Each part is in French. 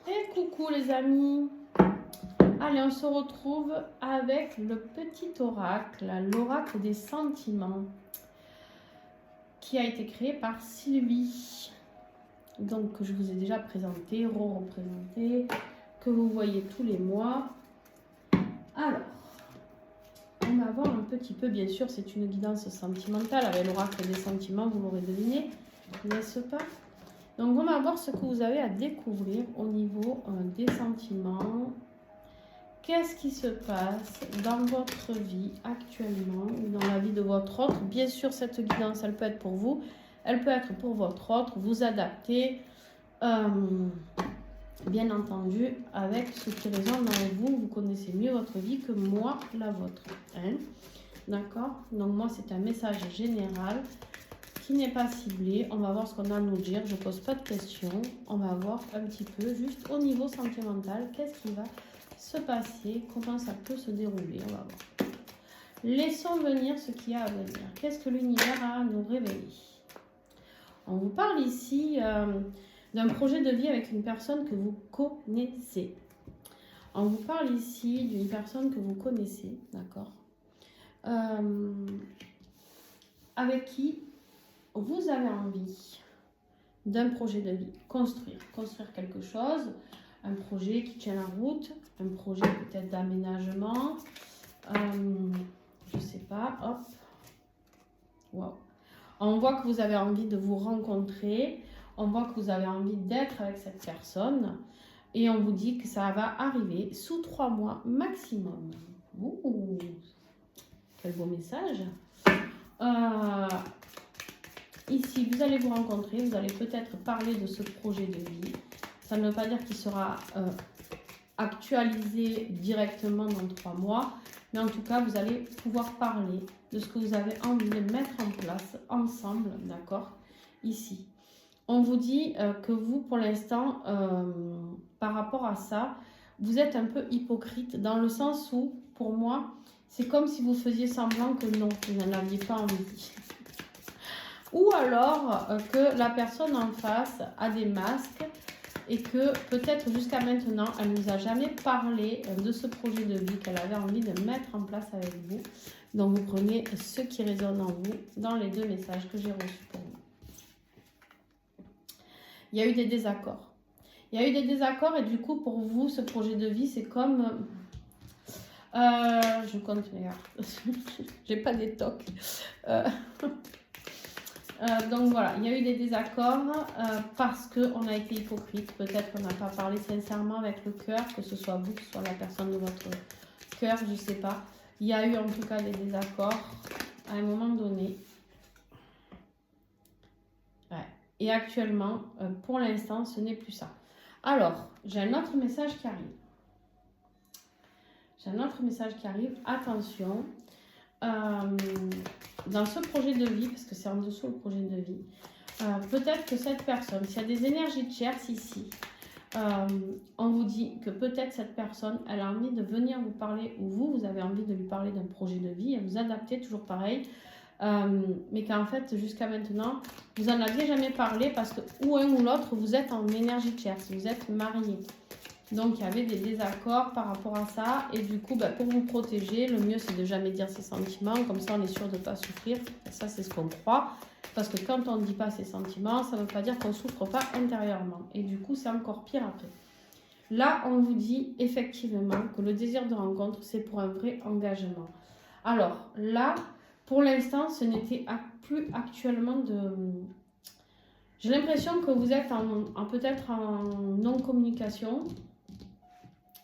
Et coucou les amis. Allez, on se retrouve avec le petit oracle, l'oracle des sentiments, qui a été créé par Sylvie. Donc, que je vous ai déjà présenté, re-représenté, que vous voyez tous les mois. Alors, on va voir un petit peu, bien sûr, c'est une guidance sentimentale avec l'oracle des sentiments, vous l'aurez deviné, n'est-ce pas? Donc, on va voir ce que vous avez à découvrir au niveau des sentiments. Qu'est-ce qui se passe dans votre vie actuellement ou dans la vie de votre autre? Bien sûr, cette guidance, elle peut être pour vous, elle peut être pour votre autre. Vous adaptez, bien entendu, avec ce qui résonne en vous. Vous connaissez mieux votre vie que moi, la vôtre. Hein? D'accord? Donc moi, c'est un message général qui n'est pas ciblé. On va voir ce qu'on a à nous dire. Je ne pose pas de questions. On va voir un petit peu, juste au niveau sentimental, qu'est-ce qui va se passer, comment ça peut se dérouler, on va voir. Laissons venir ce qu'il y a à venir. Qu'est-ce que l'univers a à nous révéler? On vous parle ici d'un projet de vie avec une personne que vous connaissez. On vous parle ici d'une personne que vous connaissez, d'accord, avec qui vous avez envie d'un projet de vie, construire quelque chose, un projet qui tient la route, un projet peut-être d'aménagement, je sais pas, hop, wow. On voit que vous avez envie de vous rencontrer, on voit que vous avez envie d'être avec cette personne, et on vous dit que ça va arriver sous 3 mois maximum. Ouh, quel beau message. Ici, vous allez vous rencontrer, vous allez peut-être parler de ce projet de vie. Ça ne veut pas dire qu'il sera actualisé directement dans 3 mois, mais en tout cas, vous allez pouvoir parler de ce que vous avez envie de mettre en place ensemble, d'accord, ici. On vous dit que vous, pour l'instant, par rapport à ça, vous êtes un peu hypocrite dans le sens où, pour moi, c'est comme si vous faisiez semblant que non, vous n'en aviez pas envie. Ou alors que la personne en face a des masques et que peut-être jusqu'à maintenant, elle ne vous a jamais parlé de ce projet de vie qu'elle avait envie de mettre en place avec vous. Donc, vous prenez ce qui résonne en vous dans les 2 messages que j'ai reçus pour vous. Il y a eu des désaccords. Il y a eu des désaccords et du coup, pour vous, ce projet de vie, c'est comme... je compte mes cartes. J'ai pas des tocs. Donc voilà, il y a eu des désaccords parce qu'on a été hypocrite. Peut-être qu'on n'a pas parlé sincèrement avec le cœur, que ce soit vous, que ce soit la personne de votre cœur, je ne sais pas. Il y a eu en tout cas des désaccords à un moment donné. Ouais. Et actuellement, pour l'instant, ce n'est plus ça. Alors, j'ai un autre message qui arrive. Attention. Dans ce projet de vie, parce que c'est en dessous le projet de vie, peut-être que cette personne, s'il y a des énergies tierces ici, on vous dit que peut-être cette personne, elle a envie de venir vous parler, ou vous avez envie de lui parler d'un projet de vie, et vous adaptez toujours pareil, mais qu'en fait, jusqu'à maintenant, vous n'en aviez jamais parlé parce que ou un ou l'autre, vous êtes en énergie tierce, vous êtes mariés. Donc, il y avait des désaccords par rapport à ça. Et du coup, pour vous protéger, le mieux, c'est de jamais dire ses sentiments. Comme ça, on est sûr de ne pas souffrir. Et ça, c'est ce qu'on croit. Parce que quand on ne dit pas ses sentiments, ça ne veut pas dire qu'on ne souffre pas intérieurement. Et du coup, c'est encore pire après. Là, on vous dit effectivement que le désir de rencontre, c'est pour un vrai engagement. Alors, là, pour l'instant, ce n'était plus actuellement de... J'ai l'impression que vous êtes peut-être en non-communication.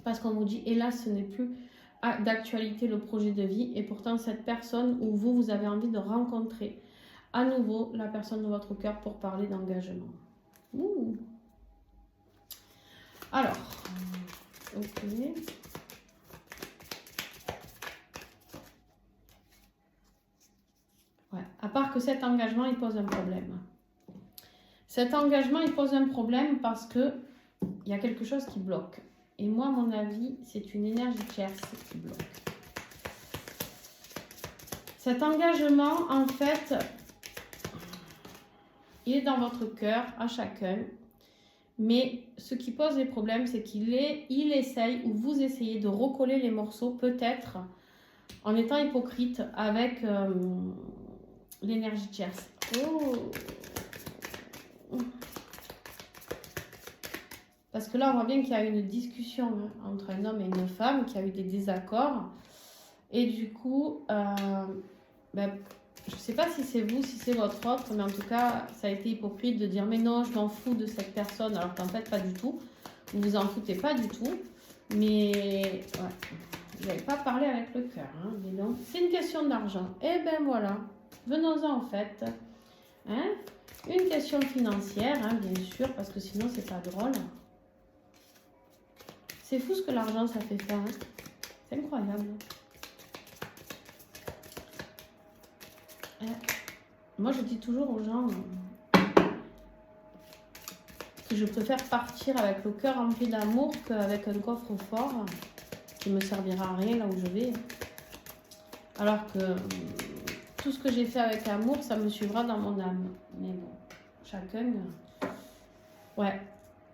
Parce qu'on vous dit, hélas, ce n'est plus d'actualité le projet de vie. Et pourtant, cette personne où vous avez envie de rencontrer à nouveau la personne de votre cœur pour parler d'engagement. Ouh. Alors, ok. Ouais. À part que cet engagement, il pose un problème. Cet engagement, il pose un problème parce que il y a quelque chose qui bloque. Et moi, à mon avis, c'est une énergie tierce qui bloque. Cet engagement, en fait, il est dans votre cœur, à chacun. Mais ce qui pose les problèmes, c'est il essaye ou vous essayez de recoller les morceaux, peut-être en étant hypocrite avec l'énergie tierce. Oh. Parce que là, on voit bien qu'il y a une discussion entre un homme et une femme, qu'il y a eu des désaccords. Et du coup, je ne sais pas si c'est vous, si c'est votre autre, mais en tout cas, ça a été hypocrite de dire « Mais non, je m'en fous de cette personne », alors qu'en fait, pas du tout. Vous vous en foutez pas du tout. Mais, ouais, vous n'avez pas parlé avec le cœur. Hein, mais non, c'est une question d'argent. Et ben voilà, venons-en en fait. Hein, une question financière, hein, bien sûr, parce que sinon, c'est pas drôle. C'est fou ce que l'argent, ça fait faire. Hein. C'est incroyable. Moi, je dis toujours aux gens que je préfère partir avec le cœur rempli d'amour qu'avec un coffre-fort qui me servira à rien là où je vais. Alors que tout ce que j'ai fait avec amour, ça me suivra dans mon âme. Mais bon, chacun... Ouais.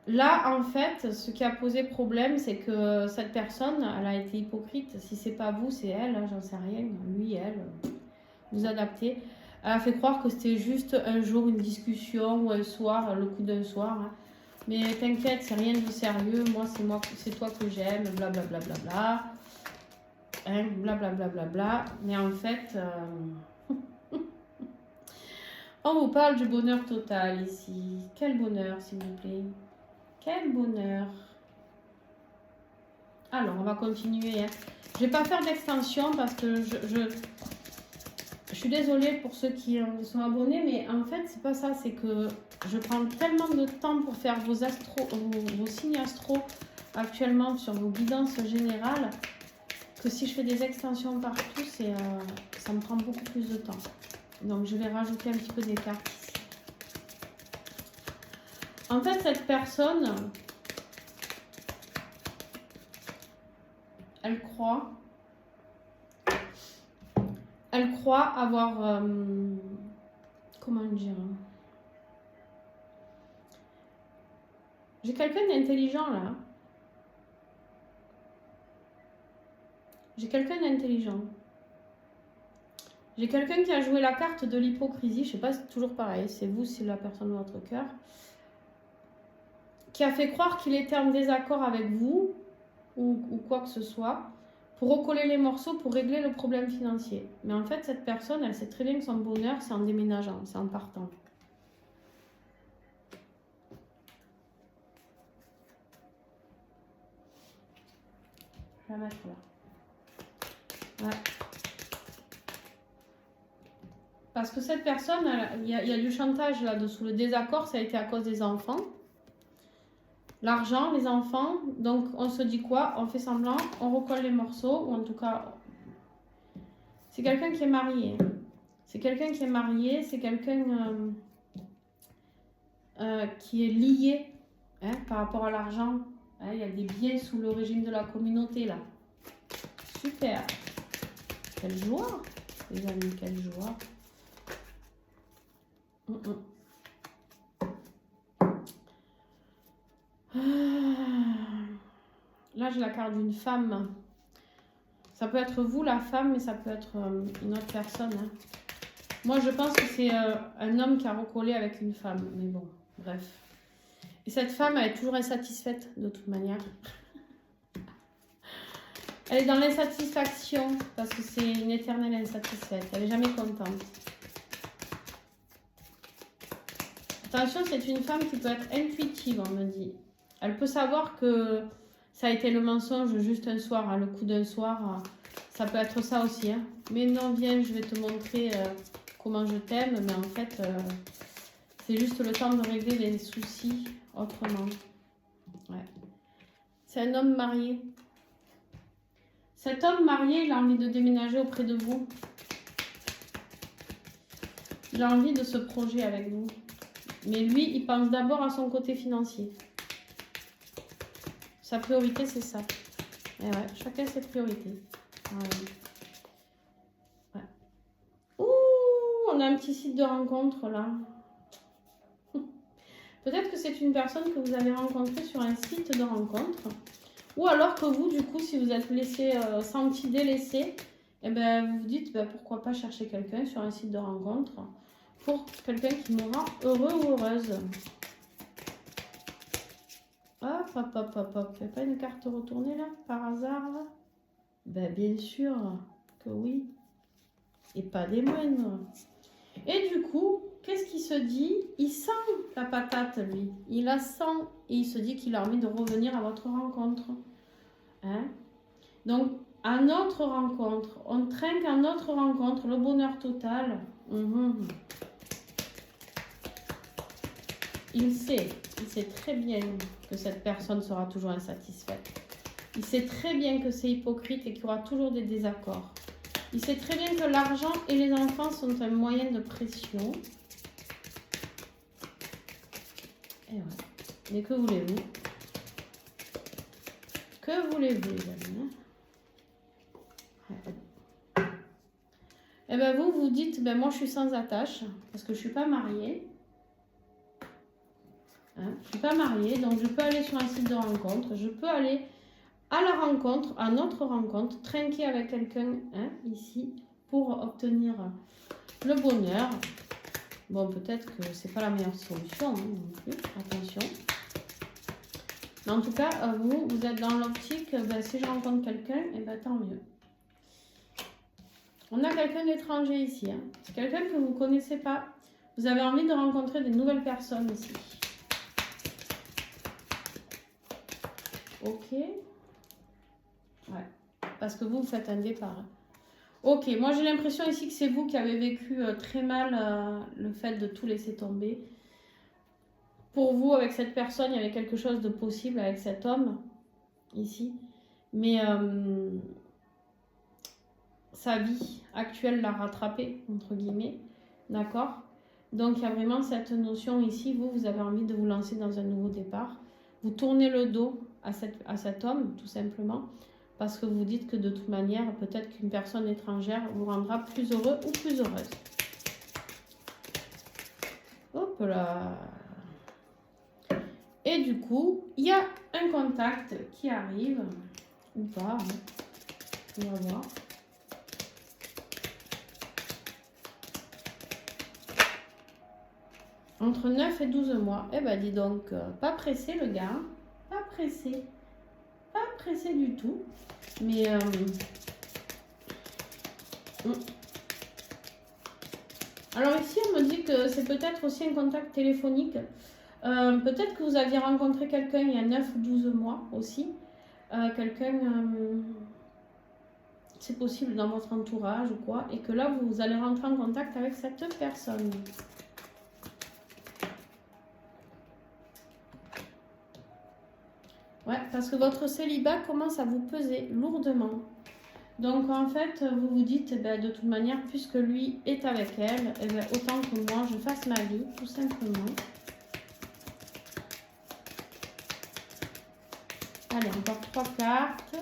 Là, en fait, ce qui a posé problème, c'est que cette personne, elle a été hypocrite. Si c'est pas vous, c'est elle, hein, j'en sais rien. Lui, elle, vous adaptez. Elle a fait croire que c'était juste un jour, une discussion ou un soir, le coup d'un soir. Hein. Mais t'inquiète, c'est rien de sérieux. Moi, c'est toi que j'aime, blablabla. Hein, blablabla. Mais en fait, on vous parle du bonheur total ici. Quel bonheur, s'il vous plaît. Quel bonheur. Alors, on va continuer. Hein. Je ne vais pas faire d'extension parce que je suis désolée pour ceux qui sont abonnés, mais en fait, c'est pas ça. C'est que je prends tellement de temps pour faire vos signes astro actuellement sur vos guidances générales que si je fais des extensions partout, ça me prend beaucoup plus de temps. Donc, je vais rajouter un petit peu des cartes ici. En fait, cette personne, elle croit avoir, comment dire, j'ai quelqu'un d'intelligent là. J'ai quelqu'un d'intelligent. J'ai quelqu'un qui a joué la carte de l'hypocrisie. Je ne sais pas si c'est toujours pareil. C'est vous, c'est la personne de votre cœur. Qui a fait croire qu'il était en désaccord avec vous ou quoi que ce soit pour recoller les morceaux, pour régler le problème financier. Mais en fait, cette personne, elle sait très bien que son bonheur, c'est en déménageant, c'est en partant. Je vais la mettre là. Ouais. Parce que cette personne, il y a du chantage là-dessous. Le désaccord, ça a été à cause des enfants. L'argent, les enfants. Donc, on se dit quoi? On fait semblant, on recolle les morceaux. Ou en tout cas, c'est quelqu'un qui est marié. C'est quelqu'un qui est marié. C'est quelqu'un qui est lié par rapport à l'argent. Il y a des biens sous le régime de la communauté, là. Super. Quelle joie, les amis, quelle joie. Là, j'ai la carte d'une femme. Ça peut être vous, la femme, mais ça peut être une autre personne. Hein. Moi, je pense que c'est un homme qui a recollé avec une femme. Mais bon, bref. Et cette femme, elle est toujours insatisfaite, de toute manière. Elle est dans l'insatisfaction, parce que c'est une éternelle insatisfaite. Elle n'est jamais contente. Attention, c'est une femme qui peut être intuitive, on me dit. Elle peut savoir que ça a été le mensonge juste un soir, hein, le coup d'un soir. Ça peut être ça aussi. Hein. Mais non, viens, je vais te montrer comment je t'aime. Mais en fait, c'est juste le temps de régler les soucis autrement. Ouais. C'est un homme marié. Cet homme marié, il a envie de déménager auprès de vous. Il a envie de ce projet avec vous. Mais lui, il pense d'abord à son côté financier. Sa priorité, c'est ça. Et ouais, chacun ses priorités. Ouais. Ouh, on a un petit site de rencontre là. Peut-être que c'est une personne que vous avez rencontrée sur un site de rencontre. Ou alors que vous, du coup, si vous êtes senti délaissé, eh ben, vous vous dites pourquoi pas chercher quelqu'un sur un site de rencontre pour quelqu'un qui me rend heureux ou heureuse. Hop, hop, hop, hop, hop. Il n'y a pas une carte retournée là, par hasard là? Ben, bien sûr que oui. Et pas des moindres. Et du coup, qu'est-ce qu'il se dit? Il sent la patate, lui. Il la sent et il se dit qu'il a envie de revenir à votre rencontre. Hein? Donc, à notre rencontre, on trinque à notre rencontre, le bonheur total. Il sait très bien que cette personne sera toujours insatisfaite. Il sait très bien que c'est hypocrite et qu'il y aura toujours des désaccords. Il sait très bien que l'argent et les enfants sont un moyen de pression. Et voilà. Mais que voulez-vous? Que voulez-vous, les amis? Et bien vous dites, moi je suis sans attache, parce que je ne suis pas mariée. Je ne suis pas mariée, donc je peux aller sur un site de rencontre. Je peux aller à la rencontre, à notre rencontre, trinquer avec quelqu'un ici pour obtenir le bonheur. Bon, peut-être que c'est pas la meilleure solution non plus, attention. Mais en tout cas, vous êtes dans l'optique, si je rencontre quelqu'un, et tant mieux. On a quelqu'un d'étranger ici. C'est quelqu'un que vous ne connaissez pas. Vous avez envie de rencontrer des nouvelles personnes ici. Ok. Ouais. Parce que vous faites un départ. Ok. Moi, j'ai l'impression ici que c'est vous qui avez vécu très mal le fait de tout laisser tomber. Pour vous, avec cette personne, il y avait quelque chose de possible avec cet homme ici. Mais sa vie actuelle l'a rattrapé, entre guillemets. D'accord? Donc, il y a vraiment cette notion ici. Vous avez envie de vous lancer dans un nouveau départ. Vous tournez le dos à cet homme, tout simplement. Parce que vous dites que de toute manière, peut-être qu'une personne étrangère vous rendra plus heureux ou plus heureuse. Hop là. Et du coup, il y a un contact qui arrive. Ou pas. On va voir. Entre 9 et 12 mois. Eh ben dis donc, pas pressé le gars. Pas pressé. Pas pressé du tout. Mais... Alors ici, on me dit que c'est peut-être aussi un contact téléphonique. Peut-être que vous aviez rencontré quelqu'un il y a 9 ou 12 mois aussi. Quelqu'un... c'est possible dans votre entourage ou quoi. Et que là, vous allez rentrer en contact avec cette personne. Ouais, parce que votre célibat commence à vous peser lourdement. Donc en fait, vous vous dites, de toute manière, puisque lui est avec elle, autant que moi, je fasse ma vie, tout simplement. Allez, encore 3 cartes.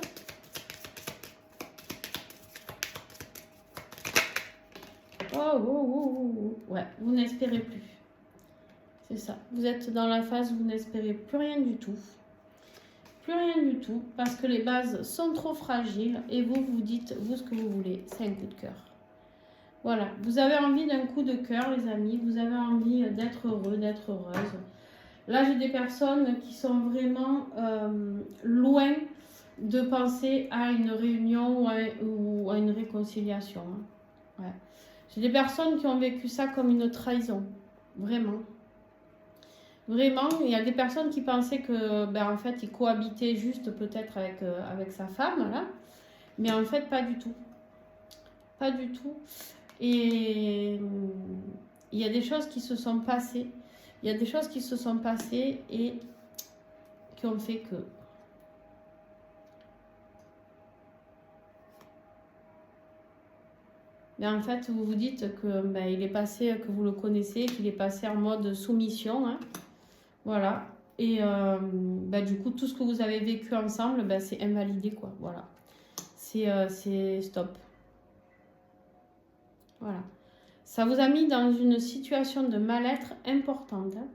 Oh. Ouais, vous n'espérez plus. C'est ça. Vous êtes dans la phase où vous n'espérez plus rien du tout. Plus rien du tout, parce que les bases sont trop fragiles et vous dites, vous, ce que vous voulez, c'est un coup de cœur. Voilà, vous avez envie d'un coup de cœur, les amis, vous avez envie d'être heureux, d'être heureuse. Là, j'ai des personnes qui sont vraiment loin de penser à une réunion ou à une réconciliation. Ouais. J'ai des personnes qui ont vécu ça comme une trahison, vraiment. Vraiment, il y a des personnes qui pensaient que, en fait, il cohabitait juste peut-être avec sa femme, là. Mais en fait, pas du tout. Pas du tout. Et il y a des choses qui se sont passées. Il y a des choses qui se sont passées et qui ont fait que... Mais en fait, vous vous dites que il est passé, que vous le connaissez, qu'il est passé en mode soumission, hein. Voilà. Et du coup, tout ce que vous avez vécu ensemble, c'est invalidé, quoi. Voilà. C'est stop. Voilà. Ça vous a mis dans une situation de mal-être importante. Hein.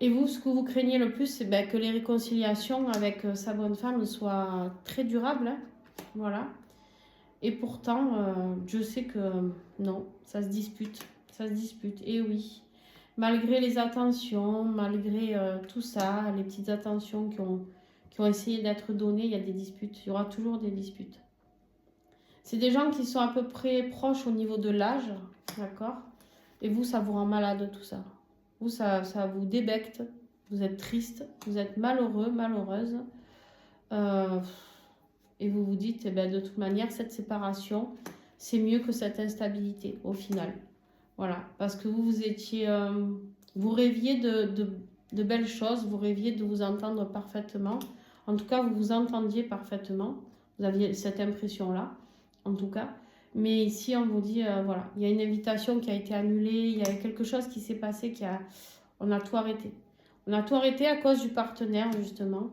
Et vous, ce que vous craignez le plus, c'est que les réconciliations avec sa bonne femme soient très durables. Hein. Voilà. Et pourtant, je sais que non, ça se dispute. Ça se dispute. Et oui. Malgré les attentions, malgré tout ça, les petites attentions qui ont essayé d'être données, il y a des disputes. Il y aura toujours des disputes. C'est des gens qui sont à peu près proches au niveau de l'âge, d'accord? Et vous, ça vous rend malade tout ça. Vous, ça vous débecte. Vous êtes triste, vous êtes malheureux, malheureuse. Et vous vous dites, de toute manière, cette séparation, c'est mieux que cette instabilité au final. Voilà, parce que vous étiez, vous rêviez de belles choses, vous rêviez de vous entendre parfaitement. En tout cas, vous vous entendiez parfaitement. Vous aviez cette impression-là, en tout cas. Mais ici, on vous dit, voilà, il y a une invitation qui a été annulée, il y a quelque chose qui s'est passé, on a tout arrêté. On a tout arrêté à cause du partenaire, justement.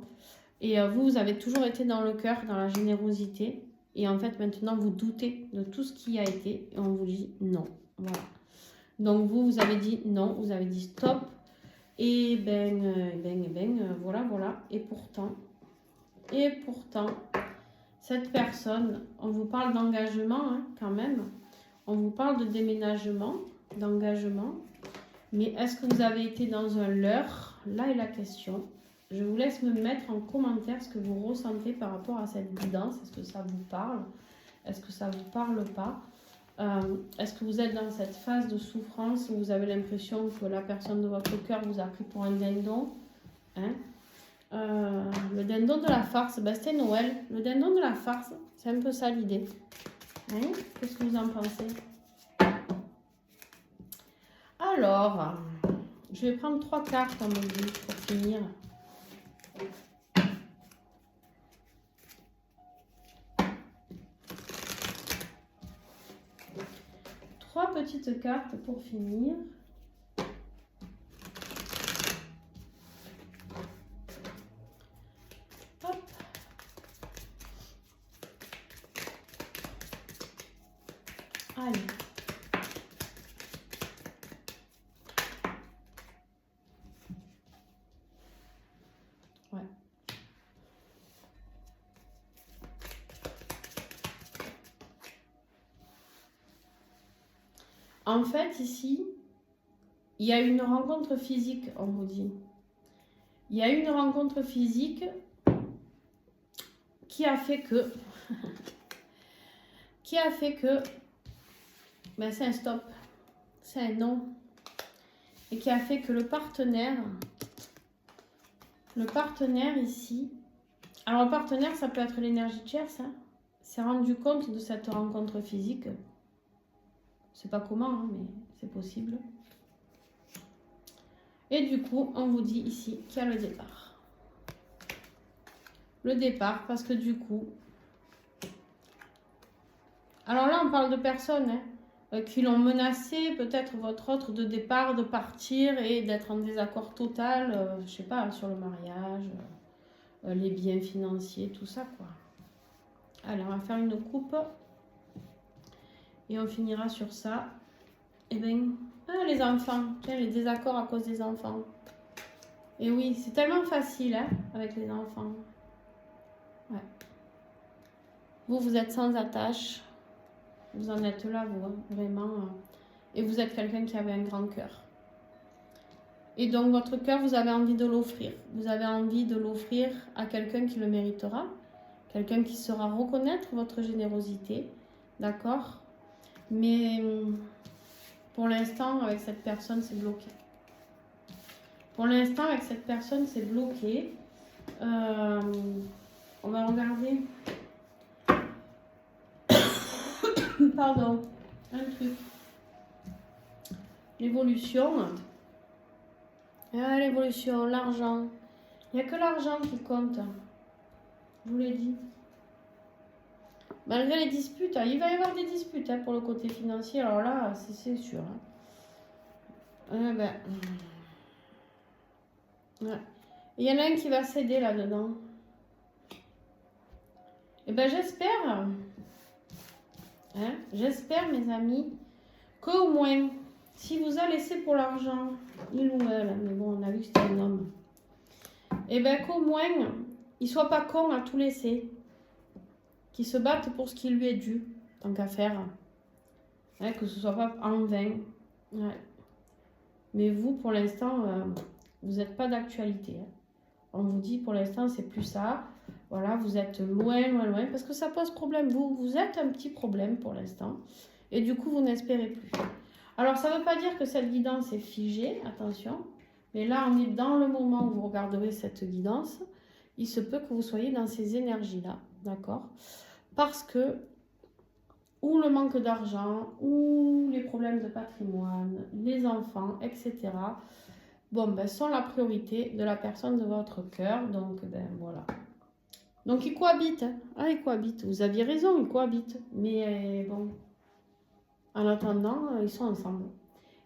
Et vous avez toujours été dans le cœur, dans la générosité. Et en fait, maintenant, vous doutez de tout ce qui a été. Et on vous dit non. Voilà. Donc, vous avez dit non, vous avez dit stop. Et voilà, voilà. Et pourtant, cette personne, on vous parle d'engagement, hein, quand même. On vous parle de déménagement, d'engagement. Mais est-ce que vous avez été dans un leurre? Là est la question. Je vous laisse me mettre en commentaire ce que vous ressentez par rapport à cette guidance. Est-ce que ça vous parle? Est-ce que ça ne vous parle pas? Est-ce que vous êtes dans cette phase de souffrance où vous avez l'impression que la personne de votre cœur vous a pris pour un dindon, hein? Le dindon de la farce, c'était Noël. Le dindon de la farce, c'est un peu ça l'idée. Hein? Qu'est-ce que vous en pensez? Alors, je vais prendre 3 cartes, on me dit, pour finir. Trois petites cartes pour finir. Hop. Allez. Ouais. En fait, ici, il y a une rencontre physique, on vous dit. Il y a une rencontre physique qui a fait que... c'est un stop. C'est un non. Et qui a fait que le partenaire ici... Alors, le partenaire, ça peut être l'énergie tierce, hein, s'est rendu compte de cette rencontre physique. C'est pas comment, hein, mais c'est possible. Et du coup, on vous dit ici qu'il y a le départ. Le départ, parce que du coup... Alors là, on parle de personnes qui l'ont menacé, peut-être votre autre, de départ, de partir et d'être en désaccord total, je sais pas, sur le mariage, les biens financiers, tout ça, quoi. Allez, on va faire une coupe. Et on finira sur ça. Et les enfants. Tiens, les désaccords à cause des enfants. Et oui, c'est tellement facile, hein, avec les enfants. Ouais. Vous êtes sans attache. Vous en êtes là, vous, hein, vraiment. Et vous êtes quelqu'un qui avait un grand cœur. Et donc, votre cœur, vous avez envie de l'offrir. Vous avez envie de l'offrir à quelqu'un qui le méritera. Quelqu'un qui saura reconnaître votre générosité. D'accord ? Mais pour l'instant, avec cette personne, c'est bloqué. Pour l'instant, avec cette personne, c'est bloqué. On va regarder. Pardon. Un truc. L'évolution. Ah, l'évolution, l'argent. Il n'y a que l'argent qui compte. Je vous l'ai dit. Malgré les disputes, il va y avoir des disputes pour le côté financier. Alors là, c'est sûr. Ouais. Il y en a un qui va céder là-dedans. Et j'espère, j'espère, mes amis, qu'au moins, si vous a laissé pour l'argent, il ou elle, mais bon, on a vu que c'était un homme. Et bien qu'au moins, il soit pas con à tout laisser. Qu'il se batte pour ce qui lui est dû, tant qu'à faire. Ouais, que ce soit pas en vain. Ouais. Mais vous, pour l'instant, vous n'êtes pas d'actualité. Hein. On vous dit, pour l'instant, c'est plus ça. Voilà, vous êtes loin, loin, loin, parce que ça pose problème. Vous êtes un petit problème pour l'instant. Et du coup, vous n'espérez plus. Alors, ça ne veut pas dire que cette guidance est figée, attention. Mais là, on est dans le moment où vous regarderez cette guidance. Il se peut que vous soyez dans ces énergies-là, d'accord? Parce que, ou le manque d'argent, ou les problèmes de patrimoine, les enfants, etc., bon, ben, sont la priorité de la personne de votre cœur. Donc, ben, voilà. Donc, ils cohabitent. Hein. Ah, ils cohabitent. Vous aviez raison, ils cohabitent. Mais bon, en attendant, ils sont ensemble.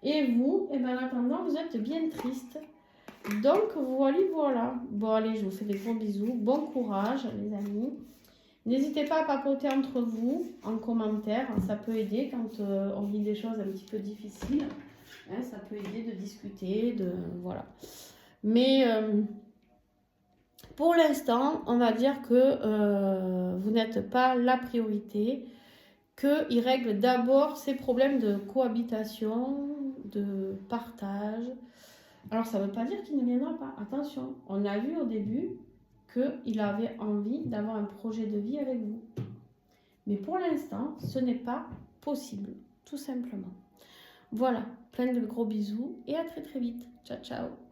Et vous, eh ben, en attendant, vous êtes bien triste. Donc, voilà. Bon, allez, je vous fais des gros bisous. Bon courage, les amis. N'hésitez pas à papoter entre vous en commentaire. Ça peut aider quand on vit des choses un petit peu difficiles. Hein, ça peut aider de discuter, voilà. Mais pour l'instant, on va dire que vous n'êtes pas la priorité, qu'il règle d'abord ces problèmes de cohabitation, de partage. Alors, ça ne veut pas dire qu'il ne viendra pas. Attention, on a vu au début qu'il avait envie d'avoir un projet de vie avec vous. Mais pour l'instant, ce n'est pas possible, tout simplement. Voilà, plein de gros bisous et à très très vite. Ciao, ciao.